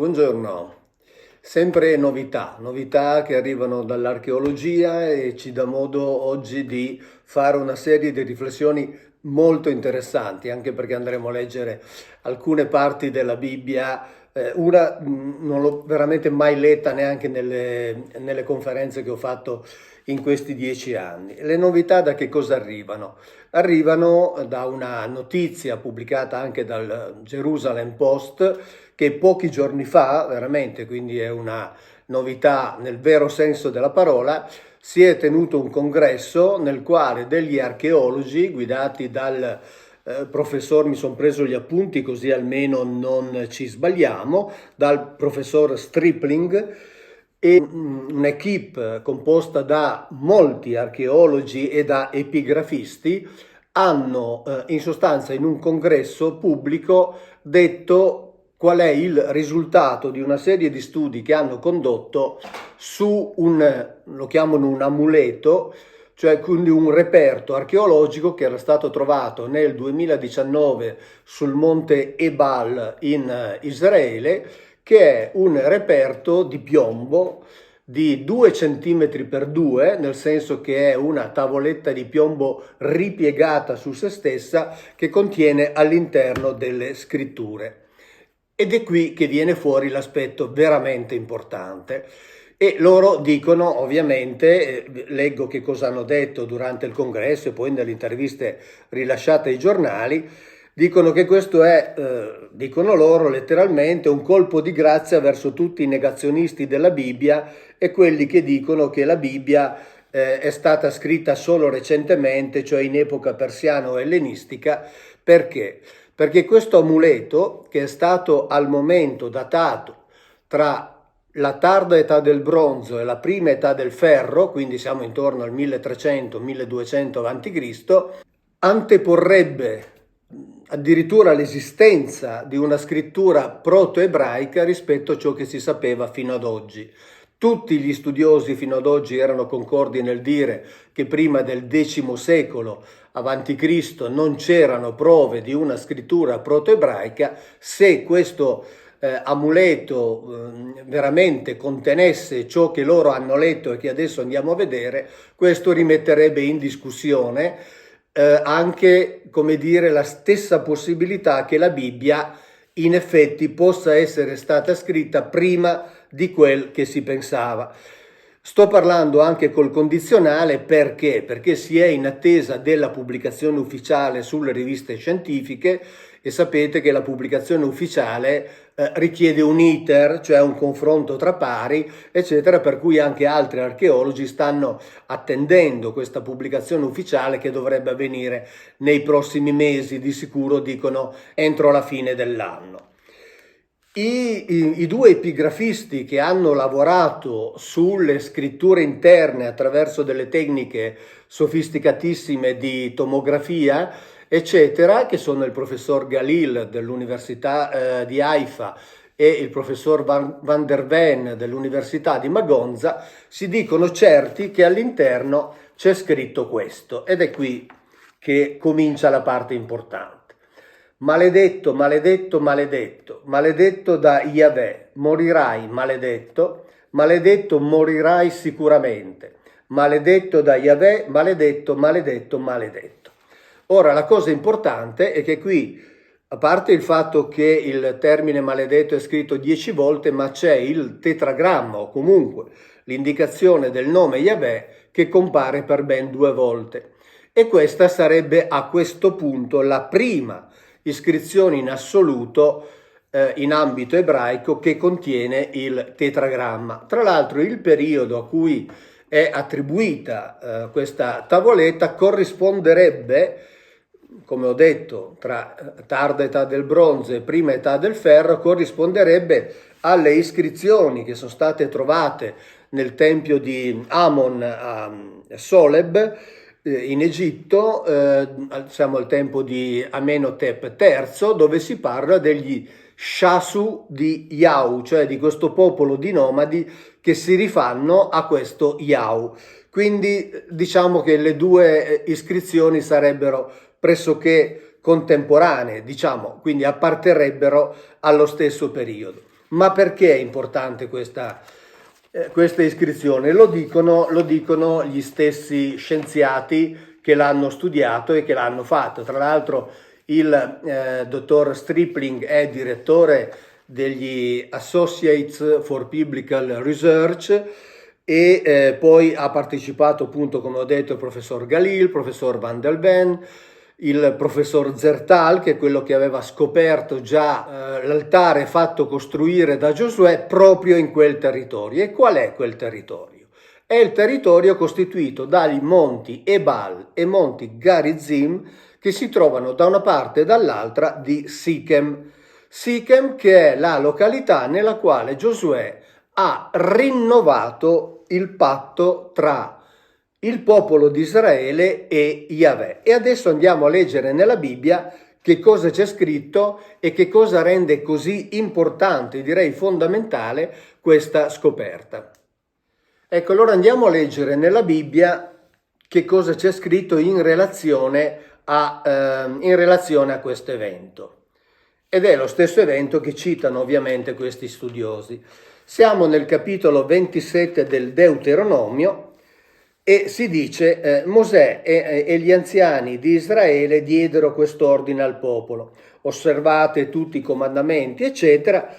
Buongiorno, sempre novità che arrivano dall'archeologia e ci dà modo oggi di fare una serie di riflessioni molto interessanti, anche perché andremo a leggere alcune parti della Bibbia. Una non l'ho veramente mai letta neanche nelle conferenze che ho fatto in questi 10 anni. Le novità da che cosa arrivano? Arrivano da una notizia pubblicata anche dal Jerusalem Post che pochi giorni fa, veramente, quindi è una novità nel vero senso della parola, si è tenuto un congresso nel quale degli archeologi guidati dal professor, mi sono preso gli appunti così almeno non ci sbagliamo, dal professor Stripling e un'equipe composta da molti archeologi e da epigrafisti hanno in sostanza in un congresso pubblico detto qual è il risultato di una serie di studi che hanno condotto su lo chiamano un amuleto, cioè quindi un reperto archeologico che era stato trovato nel 2019 sul monte Ebal in Israele, che è un reperto di piombo di 2 cm per 2, nel senso che è una tavoletta di piombo ripiegata su se stessa che contiene all'interno delle scritture. Ed è qui che viene fuori l'aspetto veramente importante. E loro dicono, ovviamente, leggo che cosa hanno detto durante il congresso e poi nelle interviste rilasciate ai giornali, dicono che questo è, dicono loro letteralmente, un colpo di grazia verso tutti i negazionisti della Bibbia e quelli che dicono che la Bibbia è stata scritta solo recentemente, cioè in epoca persiano-ellenistica. Perché? Perché questo amuleto, che è stato al momento datato tra la tarda età del bronzo e la prima età del ferro, quindi siamo intorno al 1300-1200 a.C., anteporrebbe addirittura l'esistenza di una scrittura proto-ebraica rispetto a ciò che si sapeva fino ad oggi. Tutti gli studiosi fino ad oggi erano concordi nel dire che prima del X secolo avanti Cristo non c'erano prove di una scrittura proto-ebraica. Se questo amuleto veramente contenesse ciò che loro hanno letto e che adesso andiamo a vedere, questo rimetterebbe in discussione anche, come dire, la stessa possibilità che la Bibbia in effetti possa essere stata scritta prima di quel che si pensava. Sto parlando anche col condizionale perché? Perché si è in attesa della pubblicazione ufficiale sulle riviste scientifiche e sapete che la pubblicazione ufficiale richiede un iter, cioè un confronto tra pari, eccetera, per cui anche altri archeologi stanno attendendo questa pubblicazione ufficiale che dovrebbe avvenire nei prossimi mesi, di sicuro dicono entro la fine dell'anno. I due epigrafisti che hanno lavorato sulle scritture interne attraverso delle tecniche sofisticatissime di tomografia, eccetera, che sono il professor Galil dell'Università di Haifa e il professor Van der Ven dell'Università di Magonza, si dicono certi che all'interno c'è scritto questo, ed è qui che comincia la parte importante. Maledetto, maledetto, maledetto, maledetto da Yahweh, morirai maledetto, maledetto morirai sicuramente, maledetto da Yahweh, maledetto, maledetto, maledetto. Ora la cosa importante è che qui, a parte il fatto che il termine maledetto è scritto 10 volte, ma c'è il tetragramma o comunque l'indicazione del nome Yahweh che compare per ben 2 volte. E questa sarebbe a questo punto la prima iscrizione in assoluto in ambito ebraico che contiene il tetragramma. Tra l'altro il periodo a cui è attribuita questa tavoletta corrisponderebbe, come ho detto, tra tarda età del bronzo e prima età del ferro, corrisponderebbe alle iscrizioni che sono state trovate nel tempio di Amon a Soleb in Egitto, siamo al tempo di Amenhotep III, dove si parla degli Shasu di Yau, cioè di questo popolo di nomadi che si rifanno a questo Yau. Quindi diciamo che le due iscrizioni sarebbero pressoché contemporanee, diciamo, quindi apparterrebbero allo stesso periodo. Ma perché è importante questa iscrizione? Lo dicono gli stessi scienziati che l'hanno studiato e che l'hanno fatto. Tra l'altro il dottor Stripling è direttore degli Associates for Biblical Research e poi ha partecipato, appunto, come ho detto, il professor Galil, il professor Van der Ven, il professor Zertal, che è quello che aveva scoperto già l'altare fatto costruire da Giosuè proprio in quel territorio. E qual è quel territorio? È il territorio costituito dai monti Ebal e monti Garizim, che si trovano da una parte e dall'altra di Sichem. Sichem, che è la località nella quale Giosuè ha rinnovato il patto tra il popolo di Israele e Yahweh. E adesso andiamo a leggere nella Bibbia che cosa c'è scritto e che cosa rende così importante, direi fondamentale, questa scoperta. Ecco, allora andiamo a leggere nella Bibbia che cosa c'è scritto in relazione a questo evento. Ed è lo stesso evento che citano ovviamente questi studiosi. Siamo nel capitolo 27 del Deuteronomio e si dice Mosè e gli anziani di Israele diedero quest'ordine al popolo: osservate tutti i comandamenti, eccetera.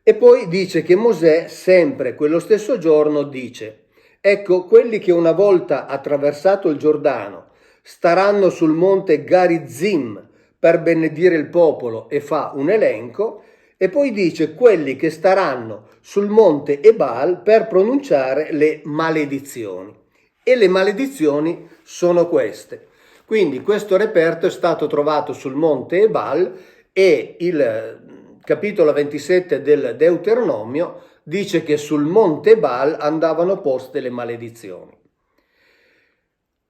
E poi dice che Mosè, sempre quello stesso giorno, dice: ecco, quelli che una volta attraversato il Giordano staranno sul monte Garizim per benedire il popolo, e fa un elenco. E poi dice quelli che staranno sul monte Ebal per pronunciare le maledizioni. E le maledizioni sono queste. Quindi questo reperto è stato trovato sul monte Ebal e il capitolo 27 del Deuteronomio dice che sul monte Ebal andavano poste le maledizioni.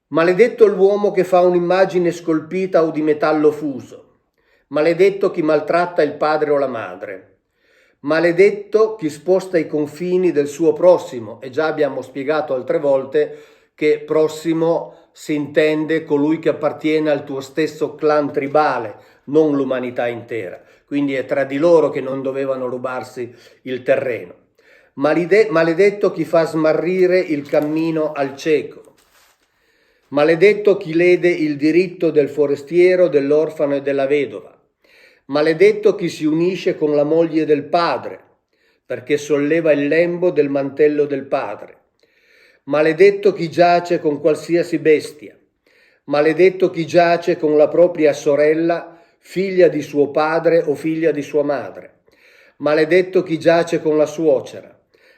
Maledetto l'uomo che fa un'immagine scolpita o di metallo fuso. Maledetto chi maltratta il padre o la madre. Maledetto chi sposta i confini del suo prossimo. E già abbiamo spiegato altre volte che prossimo si intende colui che appartiene al tuo stesso clan tribale, non l'umanità intera. Quindi è tra di loro che non dovevano rubarsi il terreno. Maledetto chi fa smarrire il cammino al cieco. Maledetto chi lede il diritto del forestiero, dell'orfano e della vedova. Maledetto chi si unisce con la moglie del padre, perché solleva il lembo del mantello del padre. Maledetto chi giace con qualsiasi bestia. Maledetto chi giace con la propria sorella, figlia di suo padre o figlia di sua madre. Maledetto chi giace con la suocera.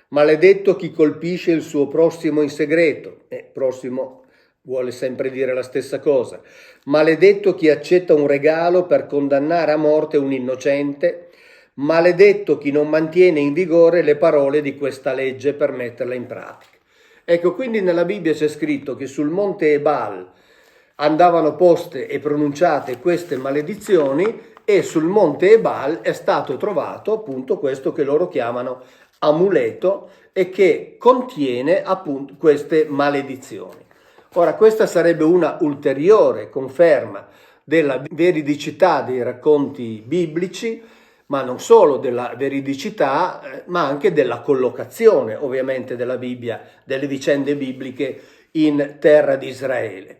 Maledetto chi colpisce il suo prossimo in segreto. Prossimo vuole sempre dire la stessa cosa. Maledetto chi accetta un regalo per condannare a morte un innocente. Maledetto chi non mantiene in vigore le parole di questa legge per metterla in pratica. Ecco, quindi nella Bibbia c'è scritto che sul monte Ebal andavano poste e pronunciate queste maledizioni e sul monte Ebal è stato trovato appunto questo che loro chiamano amuleto e che contiene appunto queste maledizioni. Ora, questa sarebbe una ulteriore conferma della veridicità dei racconti biblici, ma non solo della veridicità, ma anche della collocazione, ovviamente, della Bibbia, delle vicende bibliche in terra di Israele.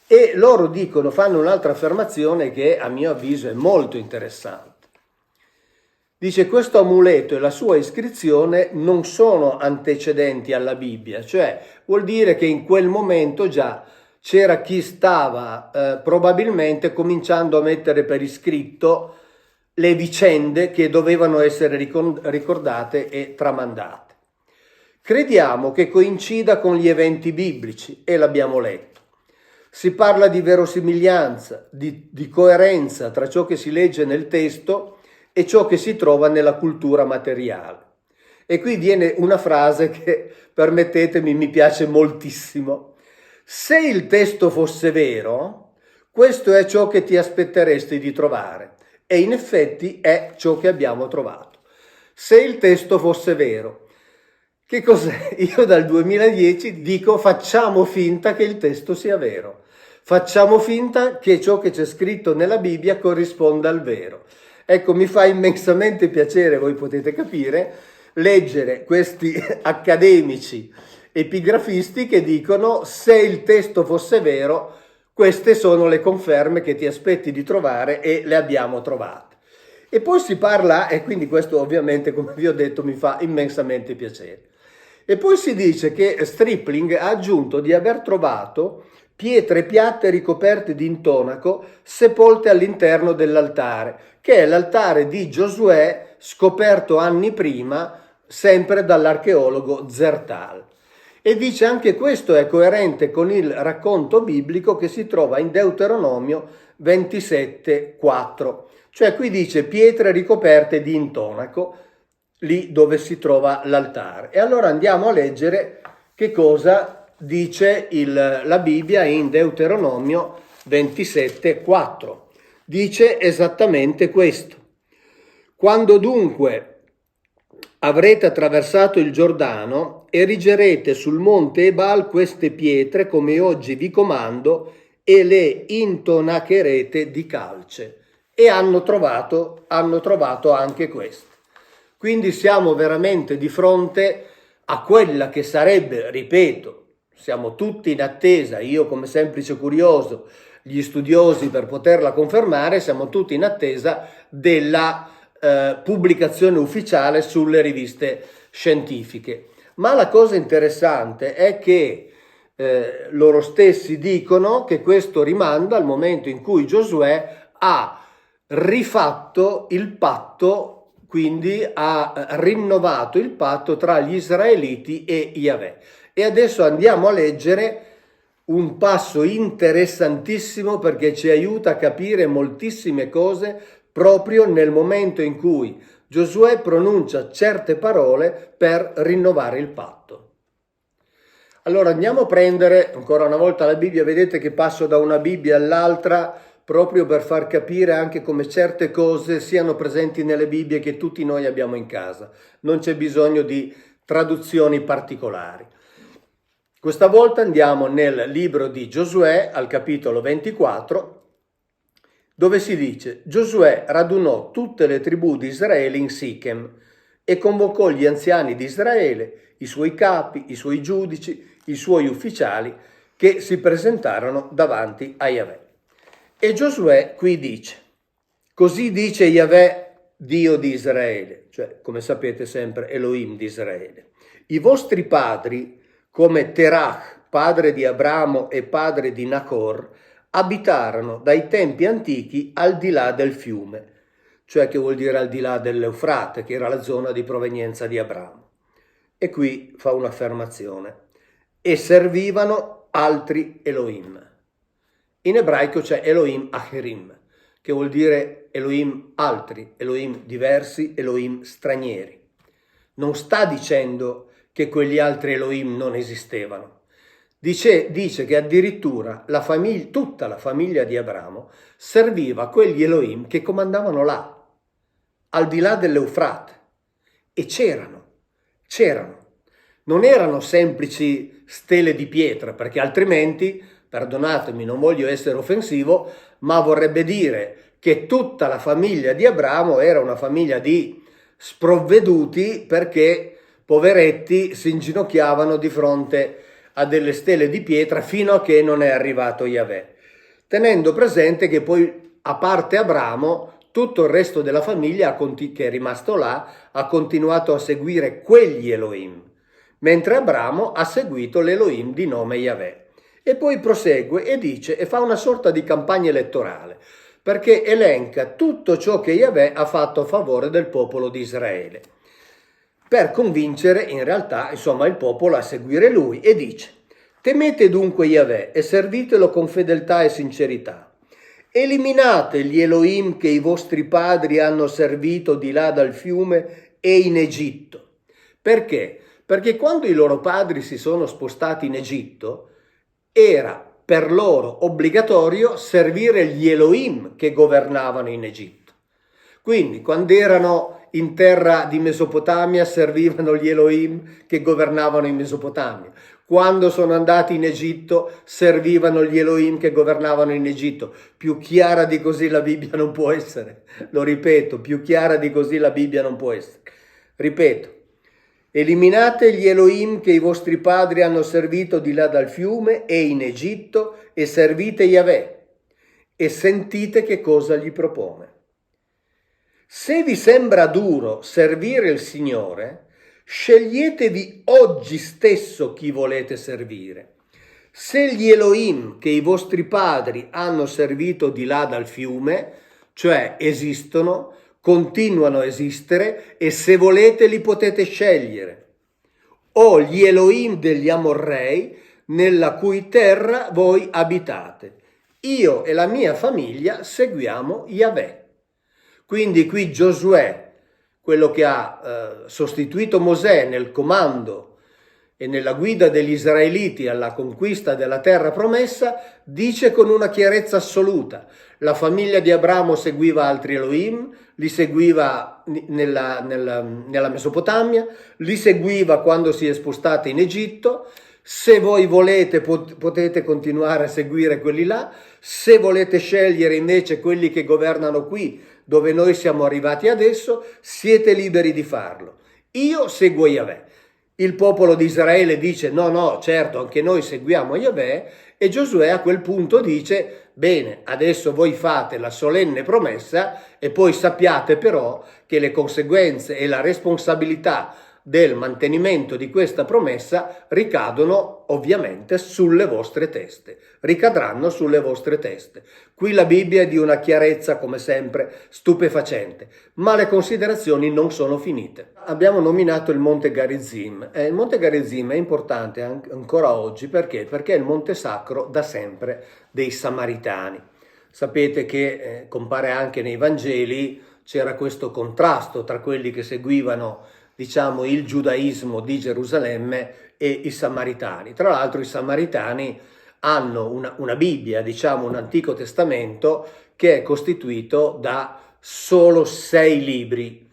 E loro fanno un'altra affermazione che a mio avviso è molto interessante. Dice: questo amuleto e la sua iscrizione non sono antecedenti alla Bibbia, cioè vuol dire che in quel momento già c'era chi stava probabilmente cominciando a mettere per iscritto le vicende che dovevano essere ricordate e tramandate. Crediamo che coincida con gli eventi biblici e l'abbiamo letto. Si parla di verosimiglianza, di coerenza tra ciò che si legge nel testo e ciò che si trova nella cultura materiale. E qui viene una frase che, permettetemi, mi piace moltissimo. Se il testo fosse vero, questo è ciò che ti aspetteresti di trovare. E in effetti è ciò che abbiamo trovato. Se il testo fosse vero, che cos'è? Io dal 2010 dico: facciamo finta che il testo sia vero. Facciamo finta che ciò che c'è scritto nella Bibbia corrisponda al vero. Ecco, mi fa immensamente piacere, voi potete capire, leggere questi accademici epigrafisti che dicono: se il testo fosse vero, queste sono le conferme che ti aspetti di trovare e le abbiamo trovate. E poi si parla, e quindi questo ovviamente, come vi ho detto, mi fa immensamente piacere. E poi si dice che Stripling ha aggiunto di aver trovato pietre piatte ricoperte di intonaco sepolte all'interno dell'altare, che è l'altare di Giosuè scoperto anni prima, sempre dall'archeologo Zertal. E dice anche questo è coerente con il racconto biblico che si trova in Deuteronomio 27,4. Cioè qui dice pietre ricoperte di intonaco, lì dove si trova l'altare. E allora andiamo a leggere che cosa dice la Bibbia in Deuteronomio 27,4. Dice esattamente questo. Quando dunque avrete attraversato il Giordano, erigerete sul monte Ebal queste pietre come oggi vi comando e le intonacherete di calce. E hanno trovato anche questo. Quindi siamo veramente di fronte a quella che sarebbe, ripeto, siamo tutti in attesa, io come semplice curioso, gli studiosi per poterla confermare, siamo tutti in attesa della pubblicazione ufficiale sulle riviste scientifiche. Ma la cosa interessante è che loro stessi dicono che questo rimanda al momento in cui Giosuè ha rifatto il patto, quindi ha rinnovato il patto tra gli israeliti e Yahweh. E adesso andiamo a leggere un passo interessantissimo perché ci aiuta a capire moltissime cose proprio nel momento in cui Giosuè pronuncia certe parole per rinnovare il patto. Allora andiamo a prendere ancora una volta la Bibbia, vedete che passo da una Bibbia all'altra proprio per far capire anche come certe cose siano presenti nelle Bibbie che tutti noi abbiamo in casa. Non c'è bisogno di traduzioni particolari. Questa volta andiamo nel libro di Giosuè al capitolo 24, dove si dice: Giosuè radunò tutte le tribù di Israele in Sichem e convocò gli anziani di Israele, i suoi capi, i suoi giudici, i suoi ufficiali che si presentarono davanti a Yahweh. E Giosuè qui dice: così dice Yahweh, Dio di Israele, cioè come sapete sempre Elohim di Israele, i vostri padri, come Terach, padre di Abramo e padre di Nacor, abitarono dai tempi antichi al di là del fiume, cioè che vuol dire al di là dell'Eufrate, che era la zona di provenienza di Abramo. E qui fa un'affermazione: e servivano altri Elohim. In ebraico c'è Elohim Acherim, che vuol dire Elohim altri, Elohim diversi, Elohim stranieri. Non sta dicendo che quegli altri Elohim non esistevano. Dice che addirittura tutta la famiglia di Abramo serviva quegli Elohim che comandavano là, al di là dell'Eufrate. E c'erano. Non erano semplici stele di pietra, perché altrimenti, perdonatemi, non voglio essere offensivo, ma vorrebbe dire che tutta la famiglia di Abramo era una famiglia di sprovveduti, perché poveretti si inginocchiavano di fronte a delle stele di pietra fino a che non è arrivato Yahweh, tenendo presente che poi, a parte Abramo, tutto il resto della famiglia che è rimasto là ha continuato a seguire quegli Elohim, mentre Abramo ha seguito l'Elohim di nome Yahweh. E poi prosegue e dice, e fa una sorta di campagna elettorale, perché elenca tutto ciò che Yahweh ha fatto a favore del popolo di Israele, per convincere in realtà, il popolo a seguire lui, e dice: temete dunque Yahweh e servitelo con fedeltà e sincerità. Eliminate gli Elohim che i vostri padri hanno servito di là dal fiume e in Egitto. Perché? Perché quando i loro padri si sono spostati in Egitto, era per loro obbligatorio servire gli Elohim che governavano in Egitto. Quindi, quando erano in terra di Mesopotamia, servivano gli Elohim che governavano in Mesopotamia. Quando sono andati in Egitto servivano gli Elohim che governavano in Egitto. Più chiara di così la Bibbia non può essere. Lo ripeto, più chiara di così la Bibbia non può essere. Ripeto, eliminate gli Elohim che i vostri padri hanno servito di là dal fiume e in Egitto e servite Yahweh e sentite che cosa gli propone. Se vi sembra duro servire il Signore, sceglietevi oggi stesso chi volete servire. Se gli Elohim che i vostri padri hanno servito di là dal fiume, cioè esistono, continuano a esistere e se volete li potete scegliere, o gli Elohim degli Amorrei nella cui terra voi abitate. Io e la mia famiglia seguiamo Yahweh. Quindi qui Giosuè, quello che ha sostituito Mosè nel comando e nella guida degli israeliti alla conquista della terra promessa, dice con una chiarezza assoluta: la famiglia di Abramo seguiva altri Elohim, li seguiva nella Mesopotamia, li seguiva quando si è spostata in Egitto. Se voi volete potete continuare a seguire quelli là, se volete scegliere invece quelli che governano qui, dove noi siamo arrivati adesso, siete liberi di farlo. Io seguo Yahweh. Il popolo di Israele dice no, certo, anche noi seguiamo Yahweh, e Giosuè a quel punto dice: bene, adesso voi fate la solenne promessa e poi sappiate però che le conseguenze e la responsabilità del mantenimento di questa promessa ricadono ovviamente sulle vostre teste, ricadranno sulle vostre teste. Qui la Bibbia è di una chiarezza come sempre stupefacente, ma le considerazioni non sono finite. Abbiamo nominato il Monte Garizim. Il Monte Garizim è importante ancora oggi perché? Perché è il monte sacro da sempre dei Samaritani. Sapete che compare anche nei Vangeli, c'era questo contrasto tra quelli che seguivano il giudaismo di Gerusalemme e i Samaritani. Tra l'altro i Samaritani hanno una Bibbia, un Antico Testamento che è costituito da solo 6 libri,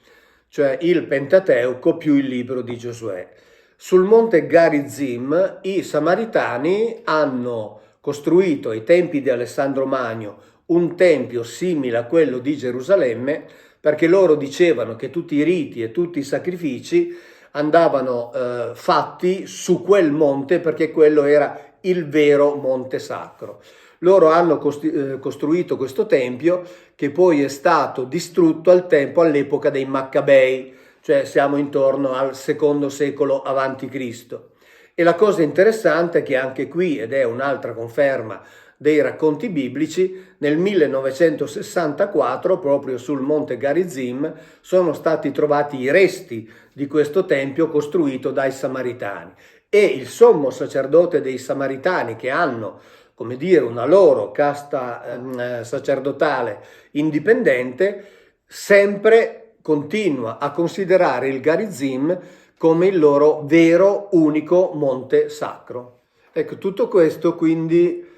cioè il Pentateuco più il libro di Giosuè. Sul monte Garizim i Samaritani hanno costruito ai tempi di Alessandro Magno un tempio simile a quello di Gerusalemme, perché loro dicevano che tutti i riti e tutti i sacrifici andavano fatti su quel monte perché quello era il vero monte sacro. Loro hanno costruito questo tempio che poi è stato distrutto all'epoca dei Maccabei, cioè siamo intorno al secondo secolo avanti Cristo. E la cosa interessante è che anche qui, ed è un'altra conferma dei racconti biblici, nel 1964, proprio sul monte Garizim, sono stati trovati i resti di questo tempio costruito dai Samaritani. E il sommo sacerdote dei Samaritani, che hanno, come dire, una loro casta sacerdotale indipendente, sempre continua a considerare il Garizim come il loro vero, unico monte sacro. Ecco, tutto questo quindi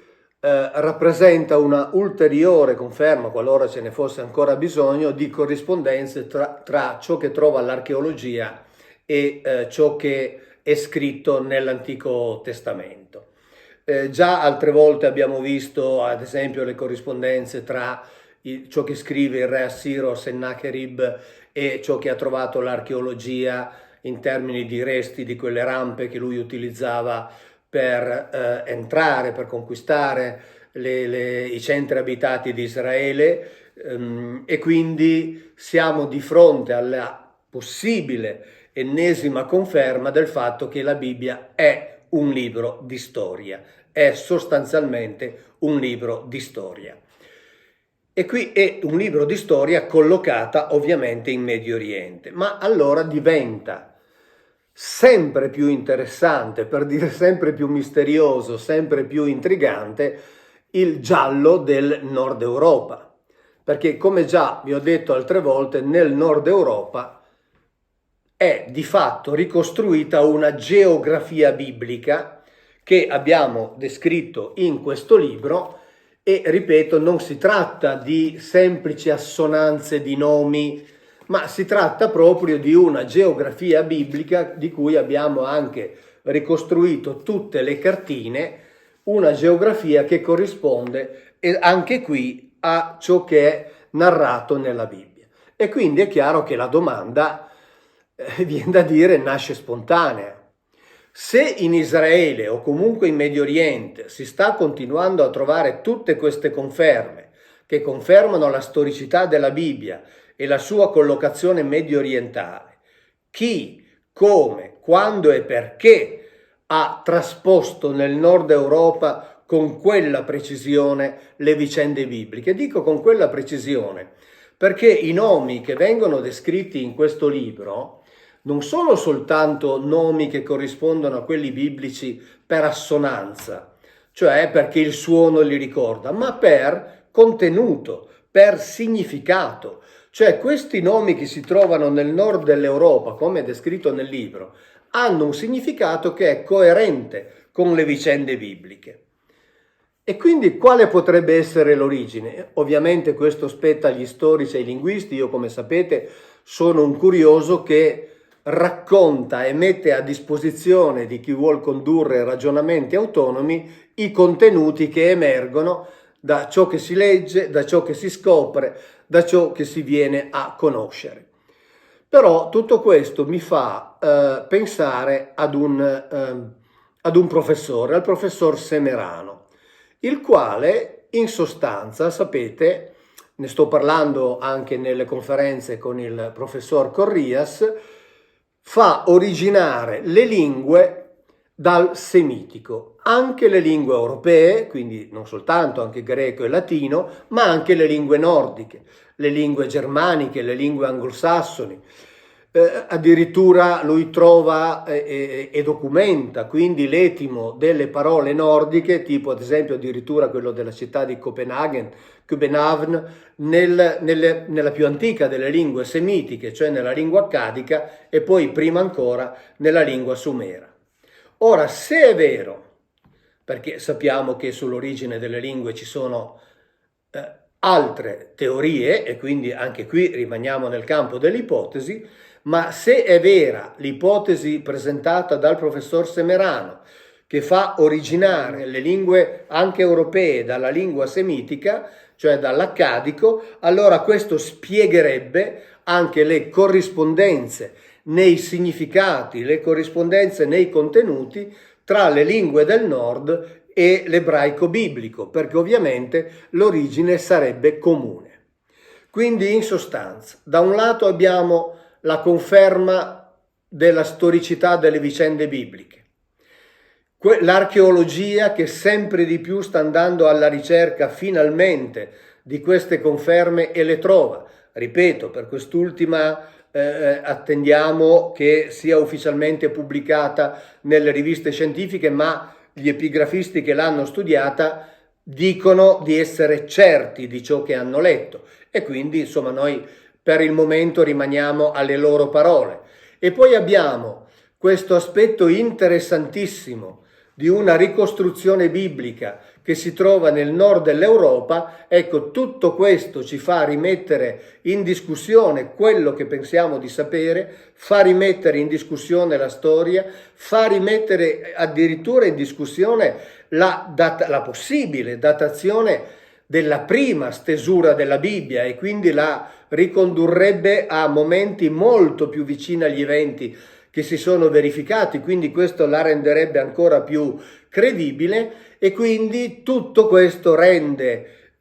rappresenta una ulteriore conferma, qualora ce ne fosse ancora bisogno, di corrispondenze tra ciò che trova l'archeologia e ciò che è scritto nell'Antico Testamento. Già altre volte abbiamo visto, ad esempio, le corrispondenze tra ciò che scrive il re Assiro Sennacherib e ciò che ha trovato l'archeologia in termini di resti di quelle rampe che lui utilizzava per entrare, per conquistare i centri abitati di Israele, e quindi siamo di fronte alla possibile ennesima conferma del fatto che la Bibbia è un libro di storia, è sostanzialmente un libro di storia. E qui è un libro di storia collocata ovviamente in Medio Oriente, ma allora diventa sempre più interessante, per dire sempre più misterioso, sempre più intrigante, il giallo del Nord Europa. Perché, come già vi ho detto altre volte, nel Nord Europa è di fatto ricostruita una geografia biblica che abbiamo descritto in questo libro e, ripeto, non si tratta di semplici assonanze di nomi ma si tratta proprio di una geografia biblica di cui abbiamo anche ricostruito tutte le cartine, una geografia che corrisponde anche qui a ciò che è narrato nella Bibbia. E quindi è chiaro che la domanda, viene da dire, nasce spontanea. Se in Israele o comunque in Medio Oriente si sta continuando a trovare tutte queste conferme che confermano la storicità della Bibbia e la sua collocazione medio orientale, chi, come, quando e perché ha trasposto nel nord Europa con quella precisione le vicende bibliche? Dico con quella precisione perché i nomi che vengono descritti in questo libro non sono soltanto nomi che corrispondono a quelli biblici per assonanza, cioè perché il suono li ricorda, ma per contenuto, per significato. Cioè questi nomi che si trovano nel nord dell'Europa, come è descritto nel libro, hanno un significato che è coerente con le vicende bibliche. E quindi quale potrebbe essere l'origine? Ovviamente questo spetta agli storici e ai linguisti. Io, come sapete, sono un curioso che racconta e mette a disposizione di chi vuol condurre ragionamenti autonomi i contenuti che emergono da ciò che si legge, da ciò che si scopre, da ciò che si viene a conoscere. Però tutto questo mi fa pensare ad un professore, al professor Semerano, il quale in sostanza, sapete, ne sto parlando anche nelle conferenze con il professor Corrias, fa originare le lingue dal semitico, anche le lingue europee, quindi non soltanto anche greco e latino, ma anche le lingue nordiche, le lingue germaniche, le lingue anglosassoni. Addirittura lui trova e documenta quindi l'etimo delle parole nordiche, tipo ad esempio addirittura quello della città di Copenaghen, nella più antica delle lingue semitiche, cioè nella lingua accadica, e poi prima ancora nella lingua sumera. Ora, se è vero, perché sappiamo che sull'origine delle lingue ci sono altre teorie, e quindi anche qui rimaniamo nel campo dell'ipotesi, ma se è vera l'ipotesi presentata dal professor Semerano, che fa originare le lingue anche europee dalla lingua semitica, cioè dall'accadico, allora questo spiegherebbe anche le corrispondenze nei significati, le corrispondenze nei contenuti tra le lingue del nord e l'ebraico biblico, perché ovviamente l'origine sarebbe comune. Quindi in sostanza, da un lato abbiamo la conferma della storicità delle vicende bibliche, l'archeologia che sempre di più sta andando alla ricerca finalmente di queste conferme e le trova. Ripeto, per quest'ultima attendiamo che sia ufficialmente pubblicata nelle riviste scientifiche, ma gli epigrafisti che l'hanno studiata dicono di essere certi di ciò che hanno letto, e quindi insomma noi per il momento rimaniamo alle loro parole. E poi abbiamo questo aspetto interessantissimo di una ricostruzione biblica che si trova nel nord dell'Europa. Ecco, tutto questo ci fa rimettere in discussione quello che pensiamo di sapere, fa rimettere in discussione la storia, fa rimettere addirittura in discussione la possibile datazione della prima stesura della Bibbia, e quindi la ricondurrebbe a momenti molto più vicini agli eventi che si sono verificati, quindi questo la renderebbe ancora più credibile, e quindi tutto questo rende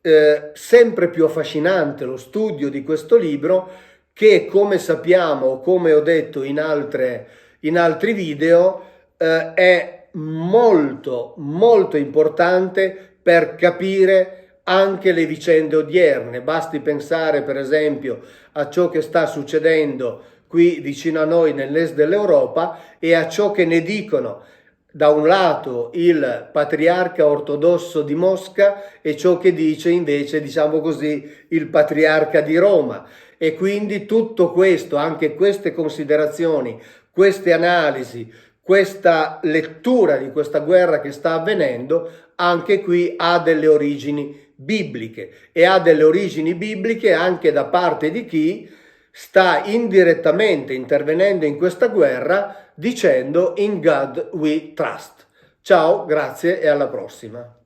sempre più affascinante lo studio di questo libro, che, come sappiamo, come ho detto in altri video, è molto molto importante per capire anche le vicende odierne. Basti pensare per esempio a ciò che sta succedendo qui vicino a noi nell'est dell'Europa e a ciò che ne dicono da un lato il patriarca ortodosso di Mosca e ciò che dice invece, diciamo così, il patriarca di Roma. E quindi tutto questo, anche queste considerazioni, queste analisi, questa lettura di questa guerra che sta avvenendo, anche qui ha delle origini bibliche, e ha delle origini bibliche anche da parte di chi sta indirettamente intervenendo in questa guerra dicendo In God we trust. Ciao, grazie e alla prossima.